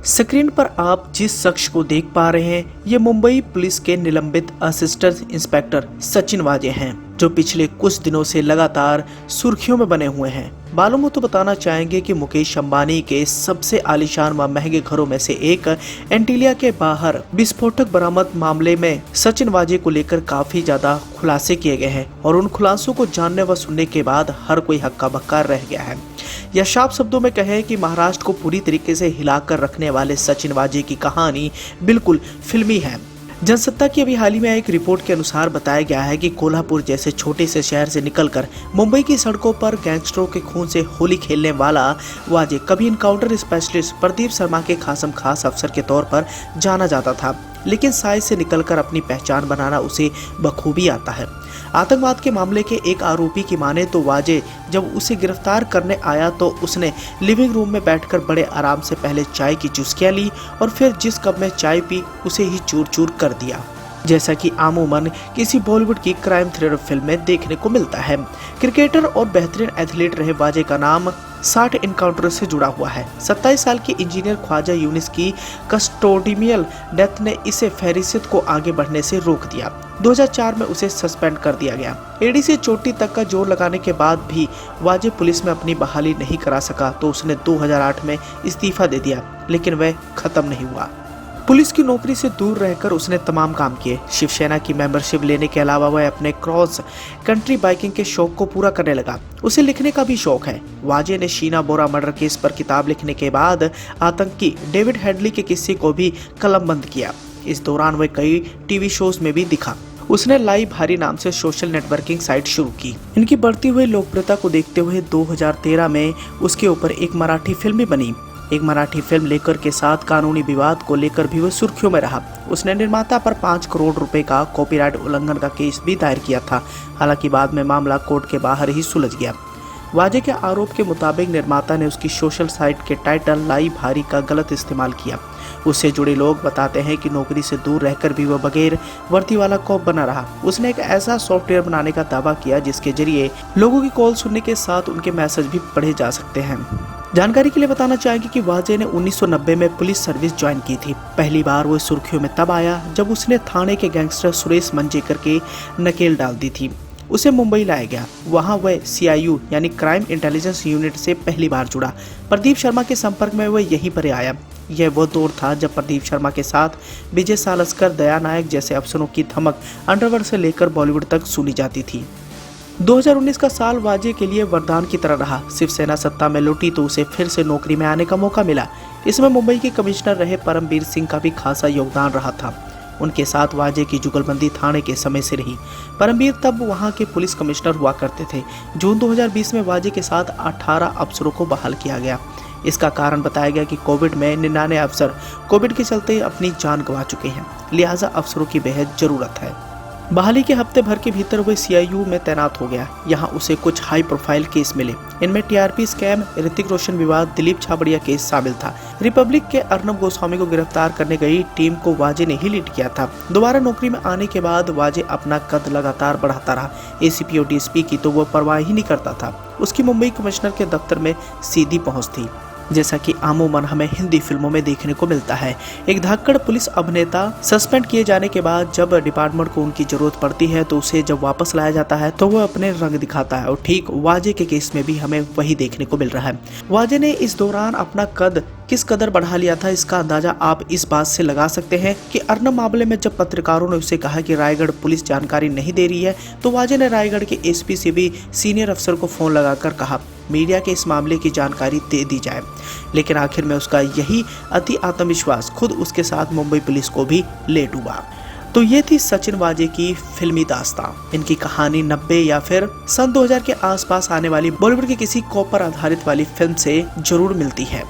Screen पर आप जिस शख्स को देख पा रहे हैं ये मुंबई पुलिस के निलंबित असिस्टेंट इंस्पेक्टर सचिन वाजे हैं, जो पिछले कुछ दिनों से लगातार सुर्खियों में बने हुए हैं। मालूम हो तो बताना चाहेंगे कि मुकेश अंबानी के सबसे आलीशान व महंगे घरों में से एक एंटीलिया के बाहर विस्फोटक बरामद मामले में सचिन वाजे को लेकर काफी ज्यादा खुलासे किए गए हैं और उन खुलासों को जानने व सुनने के बाद हर कोई हक्का बक्का रह गया है। या साफ शब्दों में कहें कि महाराष्ट्र को पूरी तरीके से हिलाकर रखने वाले सचिन वाजे की कहानी बिल्कुल फिल्मी है। जनसत्ता की अभी हाल ही में एक रिपोर्ट के अनुसार बताया गया है कि कोल्हापुर जैसे छोटे से शहर से निकलकर मुंबई की सड़कों पर गैंगस्टरों के खून से होली खेलने वाला वाजे कभी इनकाउंटर स्पेशलिस्ट प्रदीप शर्मा के खासम खास अफसर के तौर पर जाना जाता था, लेकिन साइज से निकलकर अपनी पहचान बनाना उसे बखूबी आता है। आतंकवाद के मामले के एक आरोपी की माने तो वाजे जब उसे गिरफ्तार करने आया तो उसने लिविंग रूम में बैठकर बड़े आराम से पहले चाय की चुस्कियां ली और फिर जिस कप में चाय पी उसे ही चूर चूर कर दिया, जैसा कि आमूमन किसी बॉलीवुड की क्राइम थ्रिलर फिल्म में देखने को मिलता है। क्रिकेटर और बेहतरीन एथलीट रहे वाजे का नाम 60 इनकाउंटर से जुड़ा हुआ है। 27 साल के इंजीनियर ख्वाजा यूनिस की कस्टोडियल डेथ ने इसे फहरिस्त को आगे बढ़ने से रोक दिया। 2004 में उसे सस्पेंड कर दिया गया। एड़ी से चोटी तक का जोर लगाने के बाद भी वाजे पुलिस में अपनी बहाली नहीं करा सका तो उसने 2008 में इस्तीफा दे दिया, लेकिन वह खत्म नहीं हुआ। पुलिस की नौकरी से दूर रहकर उसने तमाम काम किए। शिवसेना की मेंबरशिप लेने के अलावा वह अपने क्रॉस कंट्री बाइकिंग के शौक को पूरा करने लगा। उसे लिखने का भी शौक है। वाजे ने शीना बोरा मर्डर केस पर किताब लिखने के बाद आतंकी डेविड हेडली के किस्से को भी कलमबंद किया। इस दौरान वह कई टीवी शोज में भी दिखा। उसने लाई भारी नाम से सोशल नेटवर्किंग साइट शुरू की। इनकी बढ़ती हुई लोकप्रियता को देखते हुए 2013 में उसके ऊपर एक मराठी फिल्म भी बनी। एक मराठी फिल्म लेकर के साथ कानूनी विवाद को लेकर भी वह सुर्खियों में रहा। उसने निर्माता पर 5 करोड़ रुपए का कॉपीराइट उल्लंघन का केस भी दायर किया था। हालांकि बाद में मामला कोर्ट के बाहर ही सुलझ गया। वाजे के आरोप के मुताबिक निर्माता ने उसकी सोशल साइट के टाइटल लाई भारी का गलत इस्तेमाल किया। उससे जुड़े लोग बताते हैं कि नौकरी से दूर रहकर भी वह बगैर वर्दी वाला कॉप बना रहा। उसने एक ऐसा सॉफ्टवेयर बनाने का दावा किया जिसके जरिए लोगों की कॉल सुनने के साथ उनके मैसेज भी पढ़े जा सकते हैं। जानकारी के लिए बताना चाहेंगे कि वाजे ने 1990 में पुलिस सर्विस ज्वाइन की थी। पहली बार वो सुर्खियों में तब आया जब उसने थाने के गैंगस्टर सुरेश मंजेकर के नकेल डाल दी थी। उसे मुंबई लाया गया। वहां वह CIU यानी क्राइम इंटेलिजेंस यूनिट से पहली बार जुड़ा। प्रदीप शर्मा के संपर्क में वह यहीं पर आया। यह वो दौर था जब प्रदीप शर्मा के साथ विजय सालस्कर, दया नायक जैसे अफसरों की धमक अंडरवर्ल्ड से लेकर बॉलीवुड तक सुनी जाती थी। 2019 का साल वाजे के लिए वरदान की तरह रहा। शिवसेना सत्ता में लौटी तो उसे फिर से नौकरी में आने का मौका मिला। इसमें मुंबई के कमिश्नर रहे परमबीर सिंह का भी खासा योगदान रहा था। उनके साथ वाजे की जुगलबंदी थाने के समय से रही। परमबीर तब वहां के पुलिस कमिश्नर हुआ करते थे। जून 2020 में वाजे के साथ 18 अफसरों को बहाल किया गया। इसका कारण बताया गया कि कोविड में 99 अफसर कोविड के चलते अपनी जान गंवा चुके हैं, लिहाजा अफसरों की बेहद जरूरत है। बहाली के हफ्ते भर के भीतर वह CIU में तैनात हो गया। यहाँ उसे कुछ हाई प्रोफाइल केस मिले। इनमें TRP स्कैम, ऋतिक रोशन विवाद, दिलीप छाबड़िया केस शामिल था। रिपब्लिक के अर्नब गोस्वामी को गिरफ्तार करने गई टीम को वाजे ने ही लीड किया था। दोबारा नौकरी में आने के बाद वाजे अपना कद लगातार बढ़ाता रहा। ACP और DSP की तो वो परवाह ही नहीं करता था। उसकी मुंबई कमिश्नर के दफ्तर में सीधी पहुंच थी, जैसा कि आमूमन हमें हिंदी फिल्मों में देखने को मिलता है। एक धाकड़ पुलिस अभिनेता सस्पेंड किए जाने के बाद जब डिपार्टमेंट को उनकी जरूरत पड़ती है तो उसे जब वापस लाया जाता है तो वह अपने रंग दिखाता है, और ठीक वाजे के केस में भी हमें वही देखने को मिल रहा है। वाजे ने इस दौरान अपना कद किस कदर बढ़ा लिया था, इसका अंदाजा आप इस बात से लगा सकते हैं कि अर्नब मामले में जब पत्रकारों ने उसे कहा कि रायगढ़ पुलिस जानकारी नहीं दे रही है तो वाजे ने रायगढ़ के SP से भी सीनियर अफसर को फोन लगाकर कहा मीडिया के इस मामले की जानकारी दे दी जाए। लेकिन आखिर में उसका यही अति आत्मविश्वास खुद उसके साथ मुंबई पुलिस को भी ले डूबा। तो ये थी सचिन वाजे की फिल्मी दास्तां। इनकी कहानी 90 या फिर सन 2000 के आसपास आने वाली बॉलीवुड की किसी कॉप पर आधारित वाली फिल्म से जरूर मिलती है।